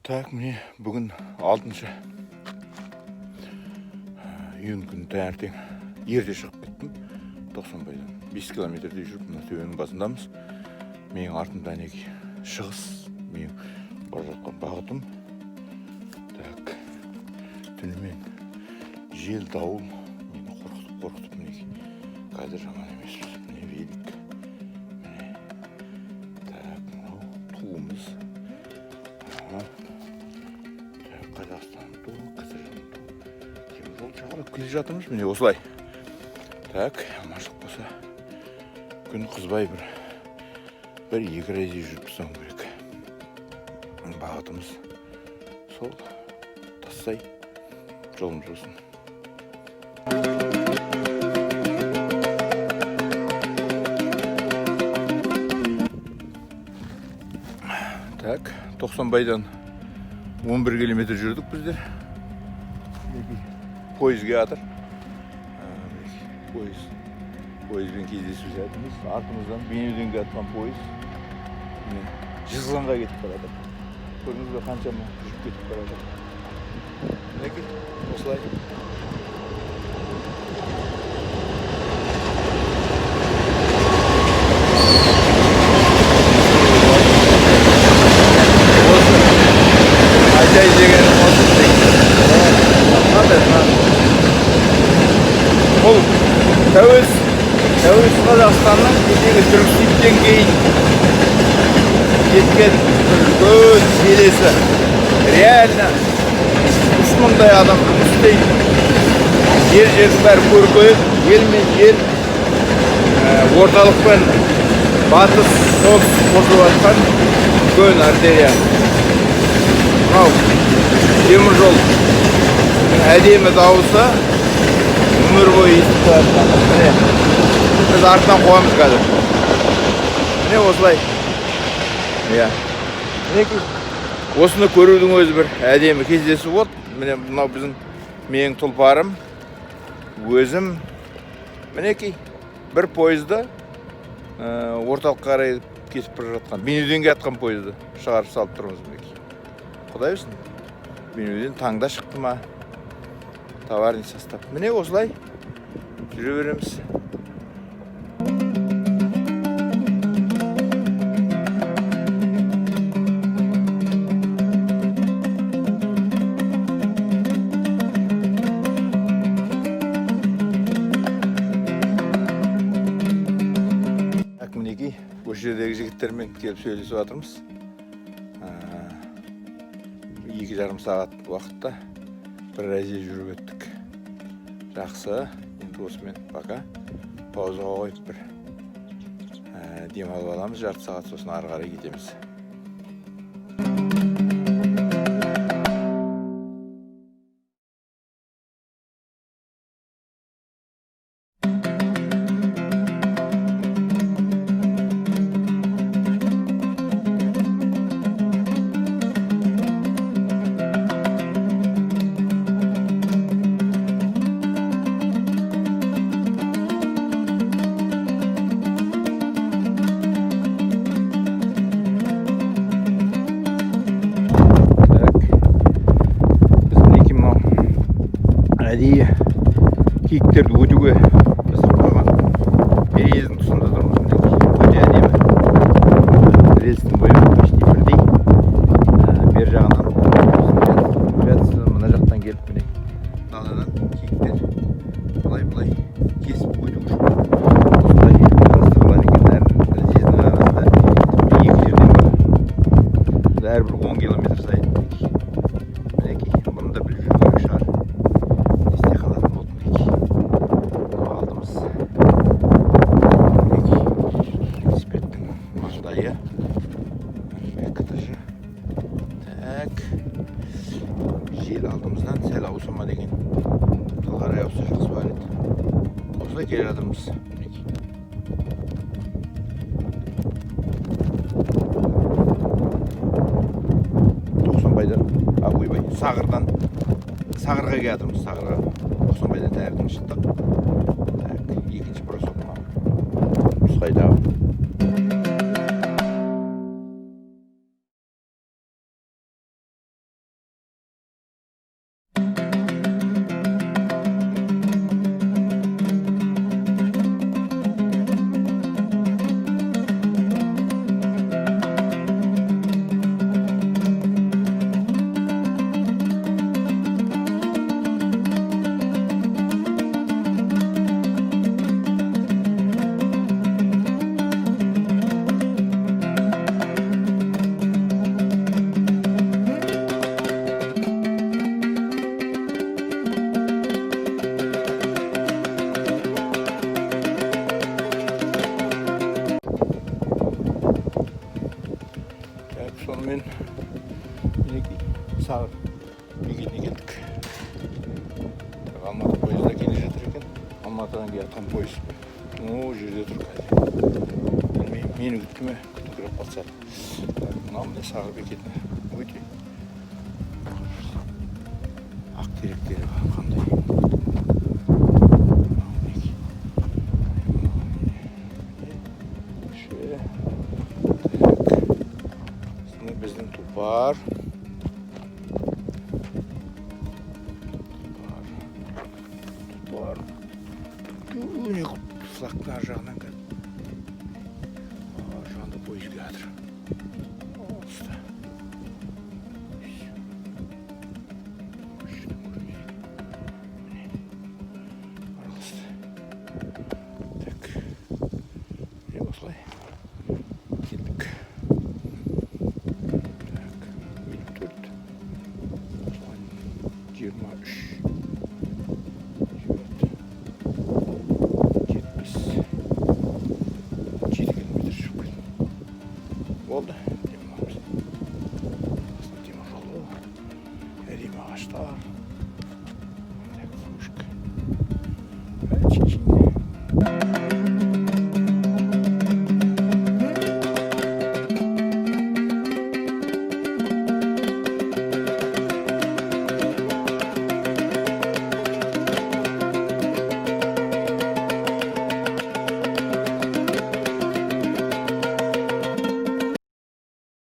Так, міне бүгін 6-шы июнь күні таңертең ерте шығып кеттім. 90байдан 5 километрдей жүріп, мына төбенің басындамыз. Менің артымда неге шығыс, менің бара жатқан бағытым. Так, түнімен жел, дауыл мені қорқытып мінеки. Қазір жаман емес, міне велик. Міне. Так, мынау туымыз. Қазақстан туы, Қазіржан туы. Теміржол жағалап келе жатырмыз, міне осылай. Так, аманшылық болса, күн қызбай бір екі райзе жүріп тастауым керек. Бағытымыз сол, Тассай жолымыз болсын. Так, 90байдан 11 километр жүрдік біздер. Пойызге атыр. Пойызбен кездесу жатырмыз. Артымыздан Бейнеуденге атқан пойыз. Жезқазғанға кетіп бара жатыр. Көрдіңіз бе, қаншама жүріп кетіп бара жатыр. Мінекей, осылай. Бұл тәуелсіз Қазақстанның кешегі Түрксибтен кейін кеткен үлкен желесі. Реально 3000-дай адам жұмыс істейді. Жер-жердің бәрі көркейіп, ел мен жер, орталықпен батыс, солтүстік қосылып жатқан үлкен артерия. Мынау теміржол әдемі дауысы өмір бойы естіп жатқан. Міне, біз артынан қуамыз қазір. Міне осылай. Мінекей, осыны көрудің өзі бір әдемі кездесу болды. Міне мынау менің тұлпарым, өзім. Мінекей, бір пойызды орталыққа қарай кетіп бара жатқан, Бейнеуденге атқан пойызды шығарып салып тұрмыз. Құдай білсін, Бейнеуден таңда шықты ма, товарный состав. Міне осылай жүре береміз. Мінекей, осы жердегі жігіттермен келіп сөйлесіп жатырмыз. 2,5 сағат уақытта бір рәзе жүріп өттік. Жақсы, енді осымен пока паузаға қойып бір демалып аламыз, жарты сағат, сосын ары қарай кетеміз. Әдейі киіктерді өтуге жасап қойған переездің тұсында тұрмыз. Өте әдемі. Рельстің бойы почти бірдей. Бер жағынан мына жақтан келіп міне даладан киіктер былай кесіп өту үшін осылай қарастырылған екен. Рельстің арасында 2 жерден бар. Әрбір 10 километр сайын. Мінекей, бұны да біліп жүру керек шығар. Так, жел алдымыздан сәл ауысыма деген қарай аусы жақсы бар еді. Осылай келе жатырмыз. Сағырға келе жатырмыз. Сағырға 90байдан таңертең шықтық. Так, екінші бросок мынау. Нұсқайдағы. Бегеніне келдік. Алматы пойызда келе жатыр екен. Алматыдан келген пойыз. Жерде тұр қазір. Білмеймін, мені күтті ме? Күтіп кіріп қалса. Мынау міне Сағыр бекетіне. Өте. Ақ теректері қандай. Біздің тұлпар. Өне флактың ар жағынан кәді. Жанды пойыз келатыр. Осында. Араласты. Так. Осылай. Келдік. Так. 24. 23. Oldu. Temel jolu. Erim ağaçlar.